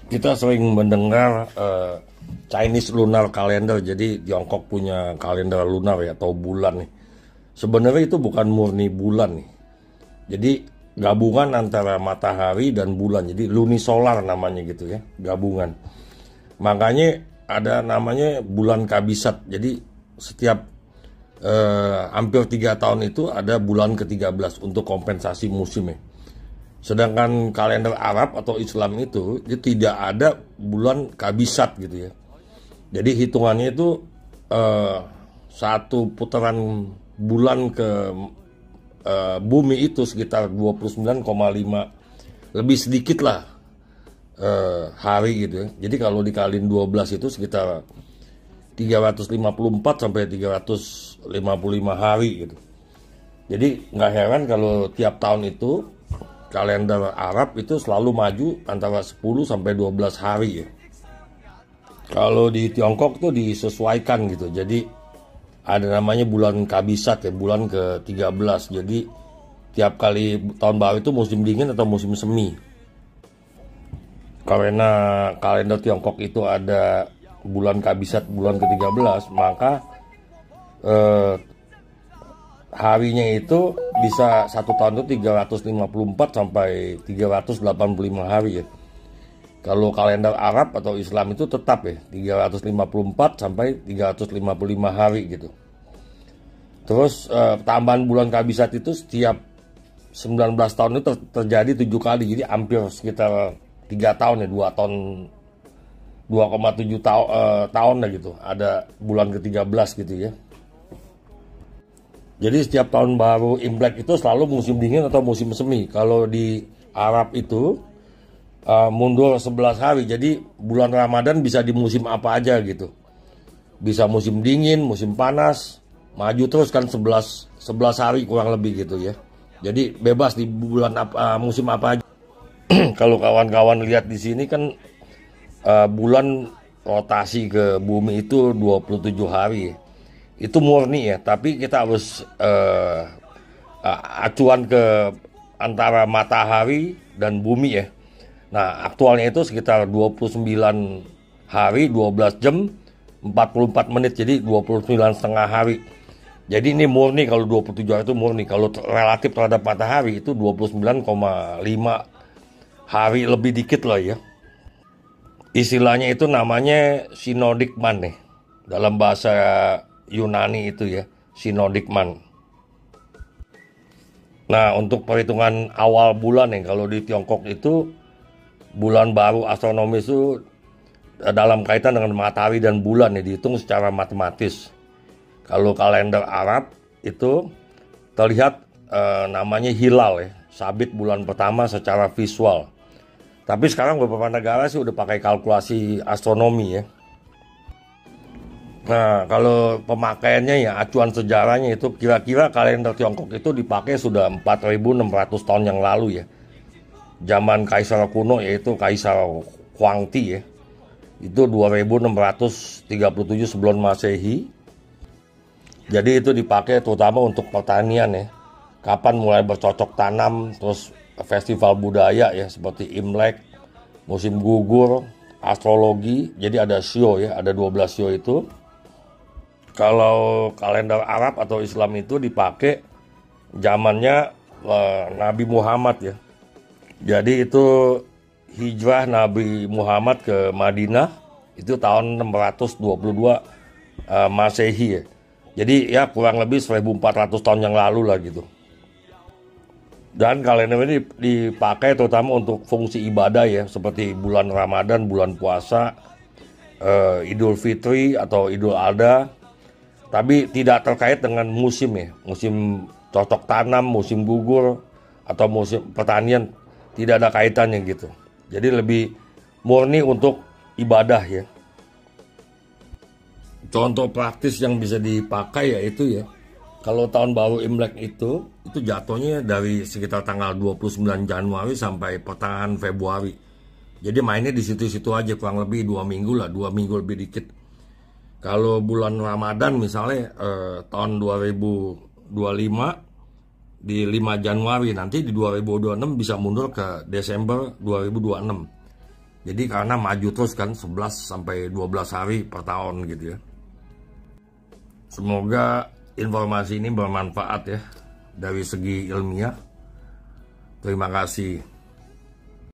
Kita sering mendengar Chinese lunar calendar, jadi Tiongkok punya kalender lunar ya, atau bulan nih. Sebenarnya itu bukan murni bulan nih. Jadi gabungan antara matahari dan bulan. Jadi lunisolar namanya gitu ya, gabungan. Makanya ada namanya bulan kabisat. Jadi setiap hampir 3 tahun itu ada bulan ke-13 untuk kompensasi musim ya. Sedangkan kalender Arab atau Islam itu tidak ada bulan kabisat gitu ya. Jadi hitungannya itu satu putaran bulan ke bumi itu sekitar 29,5 lebih sedikit lah hari gitu ya. Jadi kalau dikaliin 12 itu sekitar 354 sampai 355 hari gitu. Jadi nggak heran kalau tiap tahun itu kalender Arab itu selalu maju antara 10 sampai 12 hari ya. Kalau di Tiongkok tuh disesuaikan gitu. Jadi ada namanya bulan kabisat ya, bulan ke-13. Jadi tiap kali tahun baru itu musim dingin atau musim semi. Karena kalender Tiongkok itu ada bulan kabisat, bulan ke-13, maka harinya itu bisa satu tahun itu 354 sampai 385 hari ya. Kalau kalender Arab atau Islam itu tetap ya 354 sampai 355 hari gitu. Terus tambahan bulan kabisat itu setiap 19 tahun itu terjadi 7 kali. Jadi hampir sekitar 3 tahun ya, 2 tahun 2,7 tahun lah gitu. Ada bulan ke-13 gitu ya. Jadi setiap tahun baru Imlek itu selalu musim dingin atau musim semi. Kalau di Arab itu mundur 11 hari. Jadi bulan Ramadan bisa di musim apa aja gitu. Bisa musim dingin, musim panas, maju terus kan 11 hari kurang lebih gitu ya. Jadi bebas di bulan musim apa aja. Kalau kawan-kawan lihat di sini kan bulan rotasi ke bumi itu 27 hari. Itu murni ya, tapi kita harus acuan ke antara matahari dan bumi ya. Nah, aktualnya itu sekitar 29 hari, 12 jam, 44 menit, jadi 29,5 hari. Jadi ini murni, kalau 27 hari itu murni. Kalau relatif terhadap matahari itu 29,5 hari lebih dikit lah ya. Istilahnya itu namanya sinodikman nih. Dalam bahasa Yunani itu ya, sinodikman. Nah, untuk perhitungan awal bulan nih, kalau di Tiongkok itu bulan baru astronomis itu dalam kaitan dengan matahari dan bulan ya, dihitung secara matematis. Kalau kalender Arab itu terlihat namanya hilal ya, sabit bulan pertama secara visual. Tapi sekarang beberapa negara sih udah pakai kalkulasi astronomi ya. Nah, kalau pemakaiannya ya, acuan sejarahnya itu kira-kira kalender Tiongkok itu dipakai sudah 4.600 tahun yang lalu ya. Zaman Kaisar kuno yaitu Kaisar Huangti ya. Itu 2637 sebelum Masehi. Jadi itu dipakai terutama untuk pertanian ya. Kapan mulai bercocok tanam, terus festival budaya ya seperti Imlek, musim gugur, astrologi. Jadi ada shio ya, ada 12 shio itu. Kalau kalender Arab atau Islam itu dipakai zamannya Nabi Muhammad ya. Jadi itu hijrah Nabi Muhammad ke Madinah itu tahun 622 Masehi ya. Jadi ya kurang lebih 1400 tahun yang lalu lah gitu. Dan kalender ini dipakai terutama untuk fungsi ibadah ya, seperti bulan Ramadan, bulan puasa, Idul Fitri atau Idul Adha. Tapi tidak terkait dengan musim ya, musim cocok tanam, musim gugur, atau musim pertanian, tidak ada kaitannya gitu. Jadi lebih murni untuk ibadah ya. Contoh praktis yang bisa dipakai yaitu ya, kalau tahun baru Imlek itu jatuhnya dari sekitar tanggal 29 Januari sampai pertengahan Februari. Jadi mainnya di situ-situ aja, kurang lebih 2 minggu lah, 2 minggu lebih dikit. Kalau bulan Ramadan misalnya tahun 2025 di 5 Januari, nanti di 2026 bisa mundur ke Desember 2026. Jadi karena maju terus kan 11 sampai 12 hari per tahun gitu ya. Semoga informasi ini bermanfaat ya dari segi ilmiah. Terima kasih.